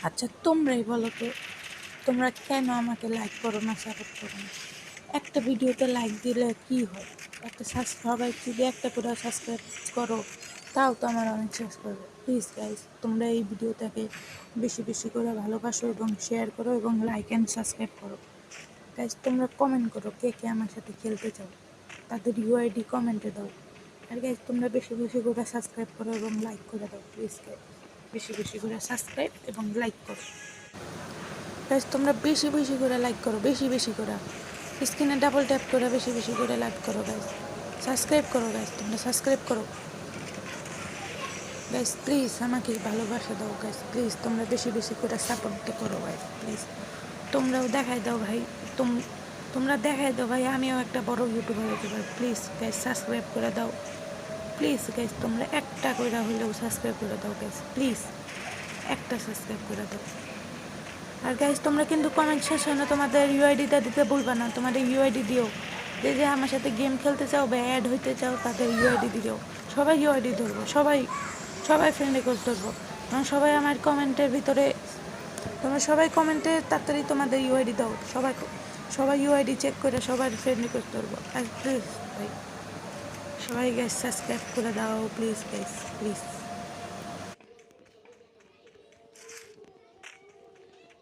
আচ্ছা তোমরাই বলো তো, তোমরা কেন আমাকে লাইক করো না, সাপোর্ট করো না? একটা ভিডিওতে লাইক দিলে কি হয়? একটা সবাই যদি একটা করে সাবস্ক্রাইব করো, তাও তো আমার অনেক সাবস্ক্রাইব। প্লিজ গাইজ, তোমরা এই ভিডিওটাকে বেশি বেশি করে ভালোবাসো এবং শেয়ার করো এবং লাইক অ্যান্ড সাবস্ক্রাইব করো। গাইজ, তোমরা কমেন্ট করো কে কে আমার সাথে খেলতে চাও, তাদের ইউআইডি কমেন্টে দাও। আর গাইজ, তোমরা বেশি বেশি করে সাবস্ক্রাইব করো এবং লাইক করে দাও। প্লিজ গাইজ, বেশি বেশি করে সাবস্ক্রাইব এবং লাইক করো। গাইজ, তোমরা বেশি বেশি করে লাইক করো, বেশি বেশি করে স্ক্রিনে ডাবল ট্যাপ করে বেশি বেশি করে লাইক করো। গাইজ, সাবস্ক্রাইব করো। গাইজ, তোমরা সাবস্ক্রাইব করো। গাইজ প্লিজ আমাকে ভালোবাসা দাও। গাইজ প্লিজ তোমরা বেশি বেশি করে সাপোর্ট করো। গাইজ প্লিজ তোমরাও দেখাই দাও ভাই, তোমরা দেখাই দাও ভাই আমিও একটা বড় ইউটিউবার হতে পারি। প্লিজ গাইজ সাবস্ক্রাইব করে দাও। প্লিজ গাইজ তোমরা একটা করে হলেও সাবস্ক্রাইব করে দাও। গাইজ প্লিজ একটা সাবস্ক্রাইব করে দাও। আর গাইজ, তোমরা কিন্তু কমেন্ট সেকশনে তোমাদের ইউআইডিটা দিতে ভুলবা না। তোমাদের ইউআইডি দিও। যে যে আমার সাথে গেম খেলতে চাও বা অ্যাড হইতে চাও, তাদের ইউআইডি দিও। সবাই ইউআইডি ধরবো, সবাই সবাই ফ্রেন্ড রিকোয়েস্ট ধরবো, এবং সবাই আমার কমেন্টের ভিতরে, তোমরা সবাই কমেন্টে তাড়াতাড়ি তোমাদের ইউআইডি দাও। সবাই ইউআইডি চেক করে সবার ফ্রেন্ড রিকোয়েস্ট ধরবো। আর প্লিজ ভাই, সবাই গাইজ সাবস্ক্রাইব করে দাও। Please guys, please.